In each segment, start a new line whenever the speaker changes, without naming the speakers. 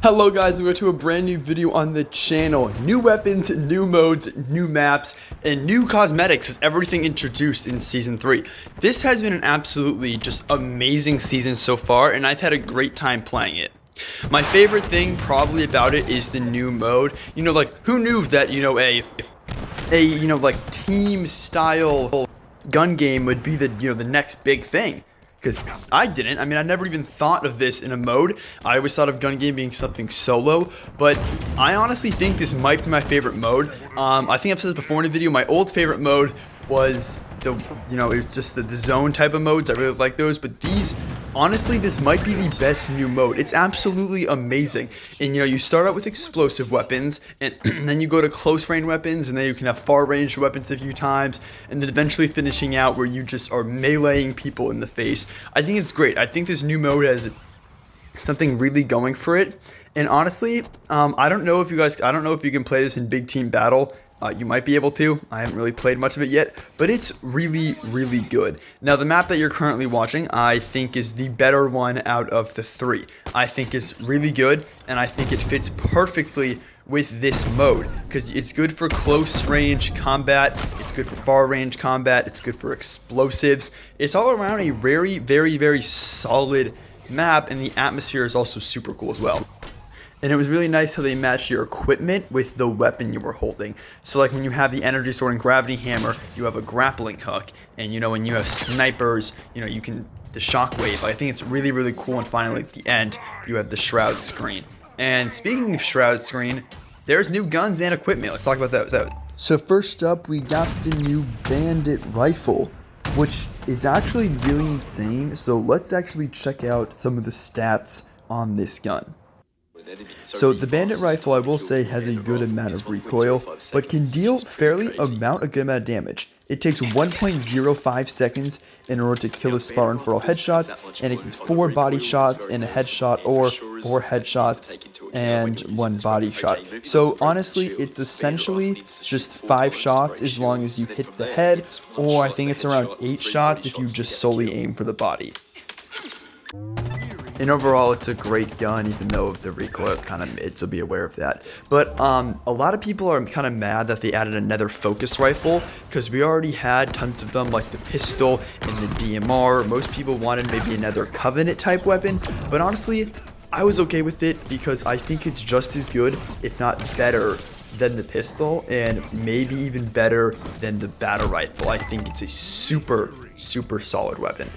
Hello guys, we're to a brand new video on the channel. New weapons, new modes, new maps, and new cosmetics is everything introduced in Season 3. This has been an absolutely just amazing season so far, and I've had a great time playing it. My favorite thing probably about it is the new mode. You know, like, who knew that, like team style gun game would be the next big thing? Because I didn't. I mean, I never even thought of this in a mode. I always thought of gun game being something solo, but I honestly think this might be my favorite mode. I think I've said this before in a video. My old favorite mode was it was just the zone type of modes. I really like those, but these, honestly, this might be the best new mode. It's absolutely amazing. And you start out with explosive weapons, and then you go to close range weapons, and then you can have far range weapons a few times, and then eventually finishing out where you just are meleeing people in the face. I think it's great. I think this new mode has something really going for it. And honestly, I don't know if you can play this in big team battle. You might be able to. I haven't really played much of it yet, but it's really, really good. Now, the map that you're currently watching, I think is the better one out of the three. I think it's really good, and I think it fits perfectly with this mode because it's good for close range combat, it's good for far range combat, it's good for explosives. It's all around a very, very, very solid map, and the atmosphere is also super cool as well. And it was really nice how they matched your equipment with the weapon you were holding. So like when you have the energy sword and gravity hammer, you have a grappling hook. And when you have snipers, you can, the shockwave. I think it's really, really cool. And finally at the end, you have the shroud screen. And speaking of shroud screen, there's new guns and equipment. Let's talk about those. So first up, we got the new bandit rifle, which is actually really insane. So let's actually check out some of the stats on this gun. So the bandit rifle, I will say, has a good amount of recoil, but can deal a good amount of damage. It takes 1.05 seconds in order to kill a Spartan for all headshots, and it gets 4 body shots and a headshot, or 4 headshots and 1 body shot. So honestly, it's essentially just 5 shots as long as you hit the head, or I think it's around 8 shots if you just solely aim for the body. And overall, it's a great gun, even though the recoil is kind of mid, so be aware of that. But a lot of people are kind of mad that they added another focus rifle, because we already had tons of them, like the pistol and the DMR. Most people wanted maybe another Covenant type weapon, but honestly, I was okay with it because I think it's just as good, if not better, than the pistol, and maybe even better than the battle rifle. I think it's a super, super solid weapon.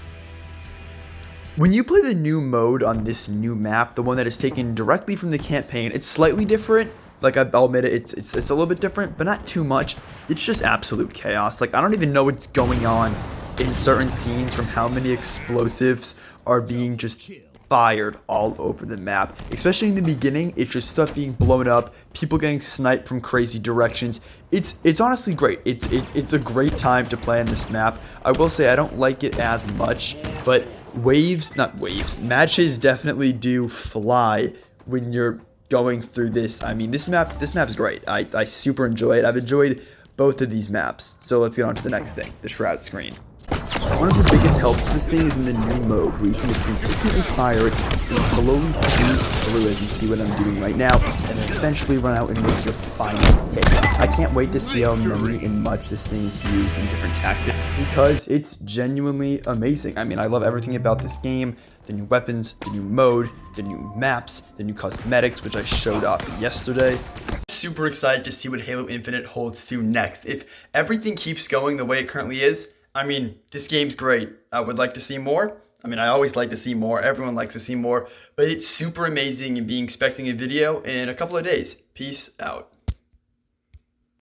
When you play the new mode on this new map, the one that is taken directly from the campaign, it's slightly different. Like, I'll admit it, it's a little bit different, but not too much. It's just absolute chaos. Like, I don't even know what's going on in certain scenes from how many explosives are being just fired all over the map. Especially in the beginning, it's just stuff being blown up, people getting sniped from crazy directions. It's honestly great. It's a great time to play on this map. I will say I don't like it as much, but matches definitely do fly when you're going through this. I mean, this map's great. I super enjoy it. I've enjoyed both of these maps. So let's get on to the next thing, the shroud screen. One of the biggest helps of this thing is in the new mode, where you can just consistently fire it and slowly sneak through, as you see what I'm doing right now, and then eventually run out and make your final hit. I can't wait to see how many and much this thing is used in different tactics, because it's genuinely amazing. I mean, I love everything about this game. The new weapons, the new mode, the new maps, the new cosmetics, which I showed off yesterday. Super excited to see what Halo Infinite holds to next. If everything keeps going the way it currently is, I mean, this game's great. I would like to see more. I mean, I always like to see more. Everyone likes to see more. But it's super amazing, and be expecting a video in a couple of days. Peace out.